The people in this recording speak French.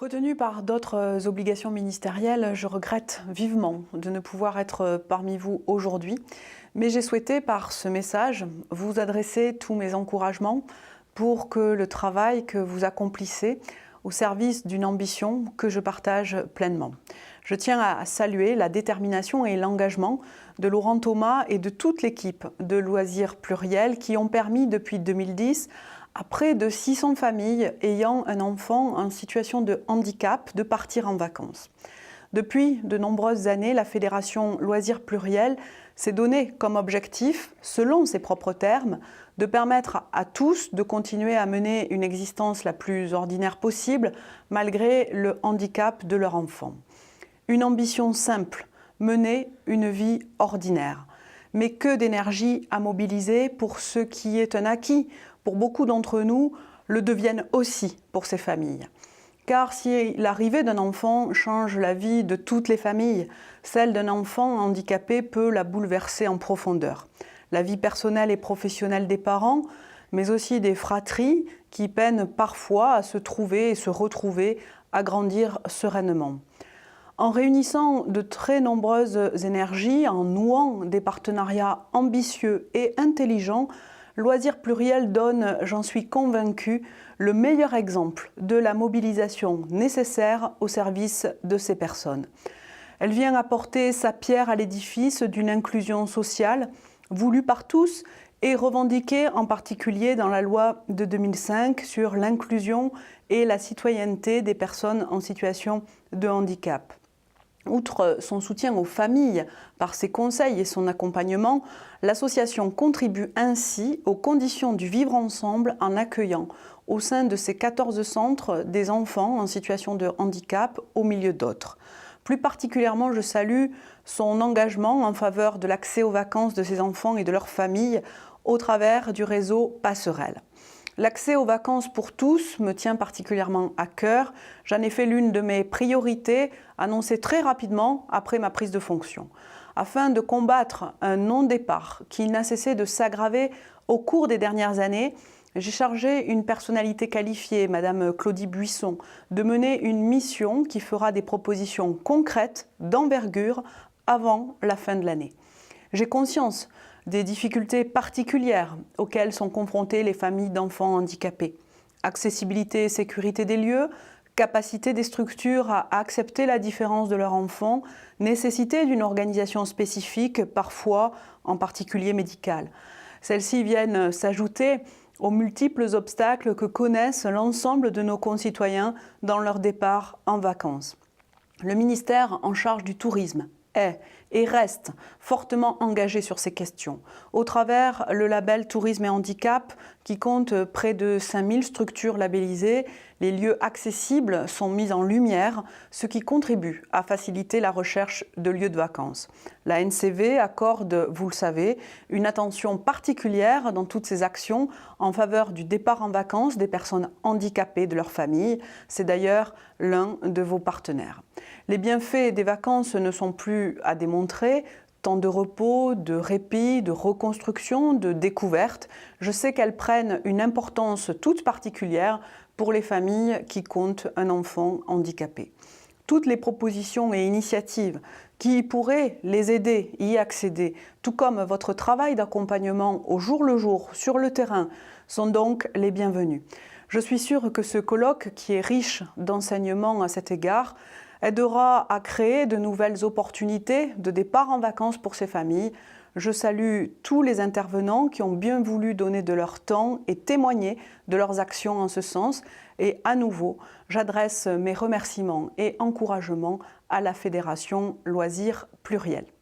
Retenue par d'autres obligations ministérielles, je regrette vivement de ne pouvoir être parmi vous aujourd'hui, mais j'ai souhaité par ce message vous adresser tous mes encouragements pour que le travail que vous accomplissez au service d'une ambition que je partage pleinement. Je tiens à saluer la détermination et l'engagement de Laurent Thomas et de toute l'équipe de Loisirs Pluriels qui ont permis depuis 2010 à près de 600 familles ayant un enfant en situation de handicap de partir en vacances. Depuis de nombreuses années, la Fédération Loisirs Pluriels s'est donnée comme objectif, selon ses propres termes, de permettre à tous de continuer à mener une existence la plus ordinaire possible malgré le handicap de leur enfant. Une ambition simple, mener une vie ordinaire. Mais que d'énergie à mobiliser pour ce qui est un acquis, pour beaucoup d'entre nous, le deviennent aussi pour ces familles. Car si l'arrivée d'un enfant change la vie de toutes les familles, celle d'un enfant handicapé peut la bouleverser en profondeur. La vie personnelle et professionnelle des parents, mais aussi des fratries qui peinent parfois à se trouver et se retrouver, à grandir sereinement. En réunissant de très nombreuses énergies, en nouant des partenariats ambitieux et intelligents, Loisirs Pluriels donne, j'en suis convaincue, le meilleur exemple de la mobilisation nécessaire au service de ces personnes. Elle vient apporter sa pierre à l'édifice d'une inclusion sociale voulue par tous et revendiquée en particulier dans la loi de 2005 sur l'inclusion et la citoyenneté des personnes en situation de handicap. Outre son soutien aux familles par ses conseils et son accompagnement, l'association contribue ainsi aux conditions du vivre ensemble en accueillant au sein de ses 14 centres des enfants en situation de handicap au milieu d'autres. Plus particulièrement, je salue son engagement en faveur de l'accès aux vacances de ces enfants et de leurs familles au travers du réseau Passerelle. L'accès aux vacances pour tous me tient particulièrement à cœur. J'en ai fait l'une de mes priorités, annoncée très rapidement après ma prise de fonction. Afin de combattre un non-départ qui n'a cessé de s'aggraver au cours des dernières années, j'ai chargé une personnalité qualifiée, Madame Claudie Buisson, de mener une mission qui fera des propositions concrètes, d'envergure, avant la fin de l'année. J'ai conscience des difficultés particulières auxquelles sont confrontées les familles d'enfants handicapés. Accessibilité et sécurité des lieux, capacité des structures à accepter la différence de leur enfant, nécessité d'une organisation spécifique, parfois en particulier médicale. Celles-ci viennent s'ajouter aux multiples obstacles que connaissent l'ensemble de nos concitoyens dans leur départ en vacances. Le ministère en charge du tourisme est et reste fortement engagé sur ces questions, au travers le label Tourisme et Handicap qui compte près de 5000 structures labellisées. Les lieux accessibles sont mis en lumière, ce qui contribue à faciliter la recherche de lieux de vacances. La NCV accorde, vous le savez, une attention particulière dans toutes ses actions en faveur du départ en vacances des personnes handicapées de leur famille. C'est d'ailleurs l'un de vos partenaires. Les bienfaits des vacances ne sont plus à démontrer, temps de repos, de répit, de reconstruction, de découverte. Je sais qu'elles prennent une importance toute particulière pour les familles qui comptent un enfant handicapé. Toutes les propositions et initiatives qui pourraient les aider à y accéder, tout comme votre travail d'accompagnement au jour le jour sur le terrain, sont donc les bienvenus. Je suis sûre que ce colloque, qui est riche d'enseignements à cet égard, aidera à créer de nouvelles opportunités de départ en vacances pour ces familles. Je salue tous les intervenants qui ont bien voulu donner de leur temps et témoigner de leurs actions en ce sens. Et à nouveau, j'adresse mes remerciements et encouragements à la Fédération Loisirs Pluriels.